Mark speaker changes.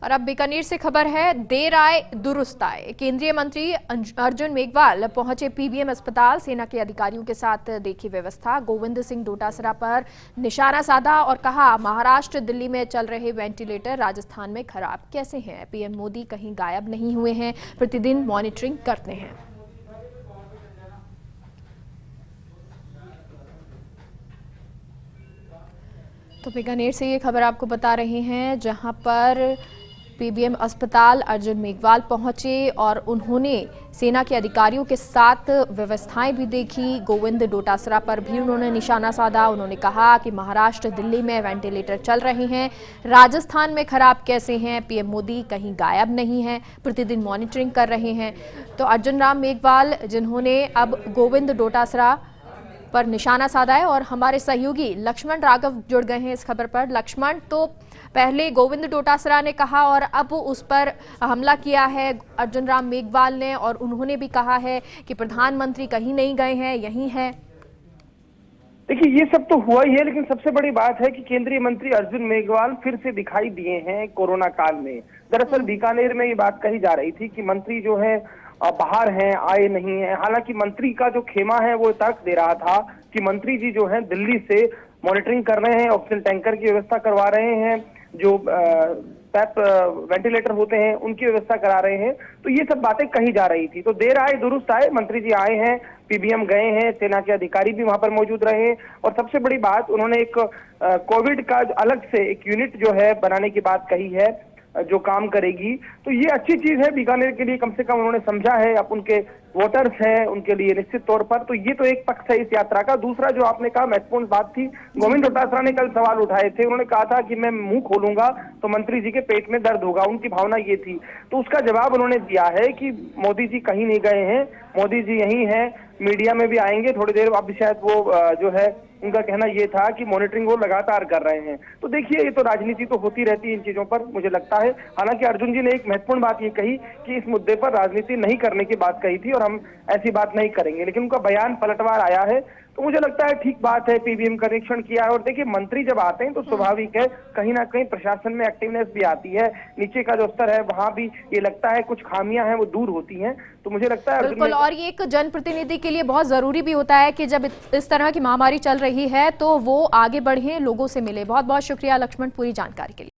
Speaker 1: और अब बीकानेर से खबर है, देर आए दुरुस्त आए। केंद्रीय मंत्री अर्जुन मेघवाल पहुंचे पीबीएम अस्पताल, सेना के अधिकारियों के साथ देखी व्यवस्था, गोविंद सिंह डोटासरा पर निशाना साधा और कहा महाराष्ट्र दिल्ली में चल रहे वेंटिलेटर राजस्थान में खराब कैसे हैं। पीएम मोदी कहीं गायब नहीं हुए हैं, प्रतिदिन मॉनिटरिंग करते हैं। तो बीकानेर से ये खबर आपको बता रहे हैं, जहां पर पीबीएम अस्पताल अर्जुन मेघवाल पहुंचे और उन्होंने सेना के अधिकारियों के साथ व्यवस्थाएं भी देखी। गोविंद डोटासरा पर भी उन्होंने निशाना साधा। उन्होंने कहा कि महाराष्ट्र दिल्ली में वेंटिलेटर चल रहे हैं, राजस्थान में खराब कैसे हैं। पीएम मोदी कहीं गायब नहीं हैं, प्रतिदिन मॉनिटरिंग कर रहे हैं। तो अर्जुन राम मेघवाल जिन्होंने अब गोविंद डोटासरा पर निशाना साधा है और हमारे सहयोगी लक्ष्मण राघव जुड़ गए हैं इस खबर पर। लक्ष्मण, तो पहले गोविंद डोटासरा ने कहा और अब उस पर हमला किया है अर्जुन राम मेघवाल ने, और उन्होंने भी कहा है कि प्रधानमंत्री कहीं नहीं गए हैं, यहीं हैं।
Speaker 2: देखिए, ये सब तो हुआ ही है, लेकिन सबसे बड़ी बात है कि केंद्रीय मंत्री अर्जुन मेघवाल फिर से दिखाई दिए हैं कोरोना काल में। दरअसल बीकानेर में ये बात कही जा रही थी कि मंत्री जो है बाहर हैं, आए नहीं हैं। हालांकि मंत्री का जो खेमा है वो तर्क दे रहा था कि मंत्री जी जो है दिल्ली से मॉनिटरिंग कर रहे हैं, ऑक्सीजन टैंकर की व्यवस्था करवा रहे हैं, जो पैप वेंटिलेटर होते हैं उनकी व्यवस्था करा रहे हैं। तो ये सब बातें कही जा रही थी। तो देर आए दुरुस्त आए, मंत्री जी आए हैं, पीबीएम गए हैं, सेना के अधिकारी भी वहां पर मौजूद रहे। और सबसे बड़ी बात, उन्होंने एक कोविड का अलग से एक यूनिट जो है बनाने की बात कही है, जो काम करेगी। तो ये अच्छी चीज है बीकानेर के लिए, कम से कम उन्होंने समझा है, अब उनके वोटर्स हैं उनके लिए निश्चित तौर पर। तो ये तो एक पक्ष है इस यात्रा का। दूसरा जो आपने कहा महत्वपूर्ण बात थी, गोविंद डोटासरा ने कल सवाल उठाए थे। उन्होंने कहा था कि मैं मुंह खोलूंगा तो मंत्री जी के पेट में दर्द होगा, उनकी भावना ये थी। तो उसका जवाब उन्होंने दिया है कि मोदी जी कहीं नहीं गए हैं, मोदी जी यहीं हैं, मीडिया में भी आएंगे थोड़ी देर। अब शायद वो जो है उनका कहना ये था कि मॉनिटरिंग वो लगातार कर रहे हैं। तो देखिए, ये तो राजनीति तो होती रहती है इन चीजों पर, मुझे लगता है। हालांकि अर्जुन जी ने एक महत्वपूर्ण बात ये कही कि इस मुद्दे पर राजनीति नहीं करने की बात कही थी और हम ऐसी बात नहीं करेंगे, लेकिन उनका बयान पलटवार आया है। तो मुझे लगता है ठीक बात है, पीबीएम का निरीक्षण किया है। और देखिए, मंत्री जब आते हैं तो स्वाभाविक है कहीं ना कहीं प्रशासन में एक्टिवनेस भी आती है, नीचे का जो स्तर है वहां भी ये लगता है कुछ खामियां हैं वो दूर होती हैं। तो मुझे लगता है
Speaker 1: बिल्कुल, और ये एक जनप्रतिनिधि के लिए बहुत जरूरी भी होता है कि जब इस तरह की महामारी चल रही है तो वो आगे बढ़े, लोगों से मिले। बहुत बहुत शुक्रिया लक्ष्मण पूरी जानकारी के लिए।